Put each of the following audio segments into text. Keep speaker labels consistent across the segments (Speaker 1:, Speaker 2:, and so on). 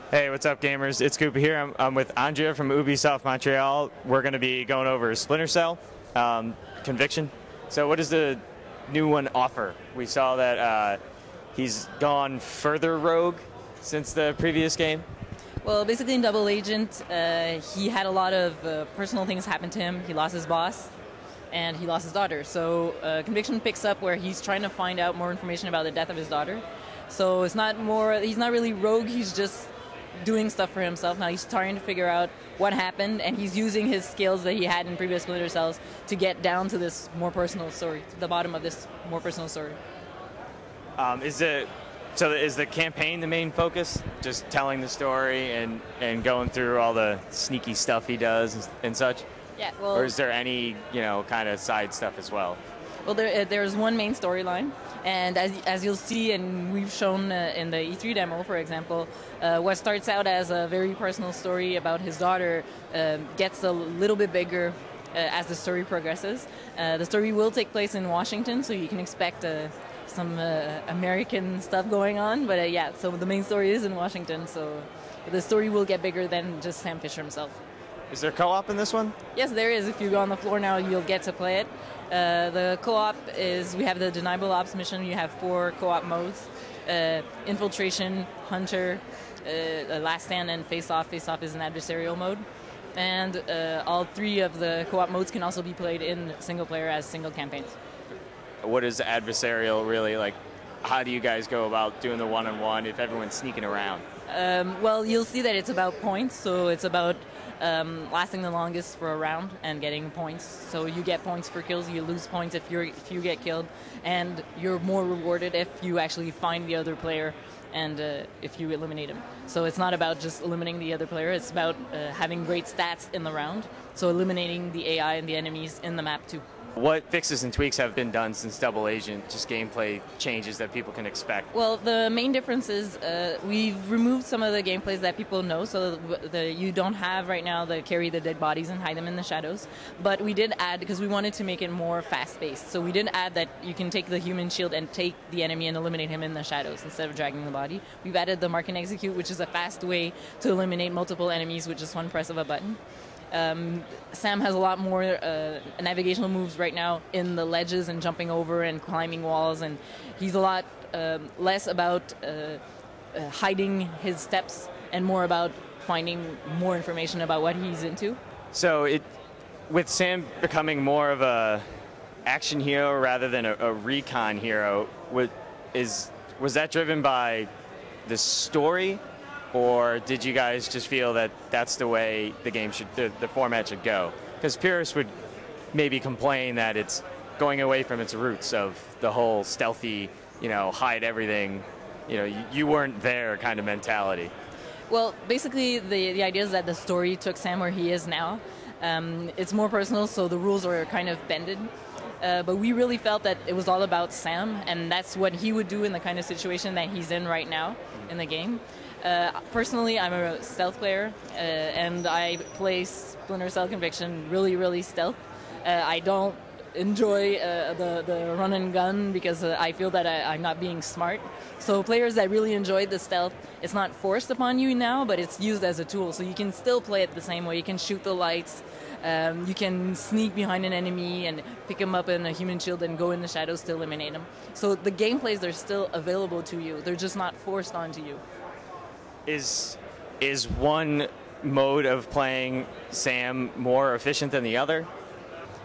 Speaker 1: Hey, what's up, gamers? Itzkoopa here. I'm with Andrea from Ubisoft Montreal. We're going to be going over Splintercell Conviction. So what does the new one offer? We saw that he's gone further rogue since the previous game.
Speaker 2: Well, basically in Double Agent, he had a lot of personal things happen to him. He lost his boss, and he lost his daughter. So Conviction picks up where he's trying to find out more information about the death of his daughter. So he's not really rogue, he's just doing stuff for himself. Now he's trying to figure out what happened, and he's using his skills that he had in previous Splinter Cells to get down to this more personal story, to the bottom of this more personal story.
Speaker 1: Is the campaign the main focus? Just telling the story and going through all the sneaky stuff he does and such?
Speaker 2: Yeah, well...
Speaker 1: Or is there any, kind of side stuff as well?
Speaker 2: Well, there's one main storyline, and as you'll see, and we've shown in the E3 demo, for example, what starts out as a very personal story about his daughter gets a little bit bigger as the story progresses. The story will take place in Washington, so you can expect some American stuff going on, but yeah, so the main story is in Washington, so the story will get bigger than just Sam Fisher himself.
Speaker 1: Is there co-op in this one?
Speaker 2: Yes, there is. If you go on the floor now, you'll get to play it. The co-op is, we have the Deniable Ops mission. You have 4 co-op modes. Infiltration, Hunter, Last Stand, and Face Off. Face Off is an adversarial mode. And all 3 of the co-op modes can also be played in single player as single campaigns.
Speaker 1: What is adversarial really like? How do you guys go about doing the one-on-one if everyone's sneaking around?
Speaker 2: Well, you'll see that it's about points, so it's about lasting the longest for a round and getting points. So you get points for kills, you lose points if you get killed, and you're more rewarded if you actually find the other player and if you eliminate him. So it's not about just eliminating the other player, it's about having great stats in the round, so eliminating the AI and the enemies in the map too.
Speaker 1: What fixes and tweaks have been done since Double Agent, just gameplay changes that people can expect?
Speaker 2: Well, the main difference is we've removed some of the gameplays that people know, so you don't have right now the carry the dead bodies and hide them in the shadows. But we did add, because we wanted to make it more fast-paced, so we did add that you can take the human shield and take the enemy and eliminate him in the shadows instead of dragging the body. We've added the mark and execute, which is a fast way to eliminate multiple enemies with just one press of a button. Sam has a lot more navigational moves right now in the ledges and jumping over and climbing walls, and he's a lot less about hiding his steps and more about finding more information about what he's into.
Speaker 1: So with Sam becoming more of a action hero rather than a recon hero, was that driven by the story? Or did you guys just feel that that's the way the game the format should go? Because purists would maybe complain that it's going away from its roots of the whole stealthy, hide everything, you weren't there kind of mentality.
Speaker 2: Well, basically the idea is that the story took Sam where he is now. It's more personal, so the rules are kind of bended. But we really felt that it was all about Sam, and that's what he would do in the kind of situation that he's in right now in the game. Personally, I'm a stealth player, and I play Splinter Cell Conviction really, really stealth. I don't enjoy the run and gun because I feel that I'm not being smart. So players that really enjoy the stealth, it's not forced upon you now, but it's used as a tool. So you can still play it the same way. You can shoot the lights. You can sneak behind an enemy and pick him up in a human shield and go in the shadows to eliminate him. So the gameplays are still available to you. They're just not forced onto you.
Speaker 1: Is one mode of playing Sam more efficient than the other?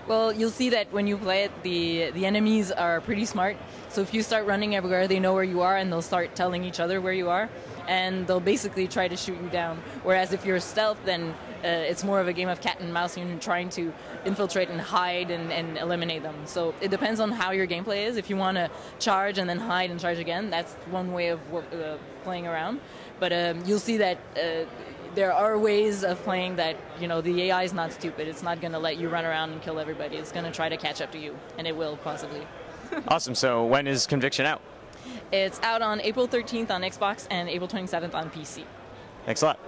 Speaker 2: Well, you'll see that when you play it, the enemies are pretty smart. So if you start running everywhere, they know where you are, and they'll start telling each other where you are, and they'll basically try to shoot you down. Whereas if you're stealth, then it's more of a game of cat and mouse, and you're trying to infiltrate and hide and eliminate them. So it depends on how your gameplay is. If you want to charge and then hide and charge again, that's one way of playing around. But you'll see that there are ways of playing that, the AI is not stupid. It's not going to let you run around and kill everybody. It's going to try to catch up to you, and it will, possibly.
Speaker 1: Awesome. So when is Conviction out?
Speaker 2: It's out on April 13th on Xbox and April 27th on PC.
Speaker 1: Thanks a lot.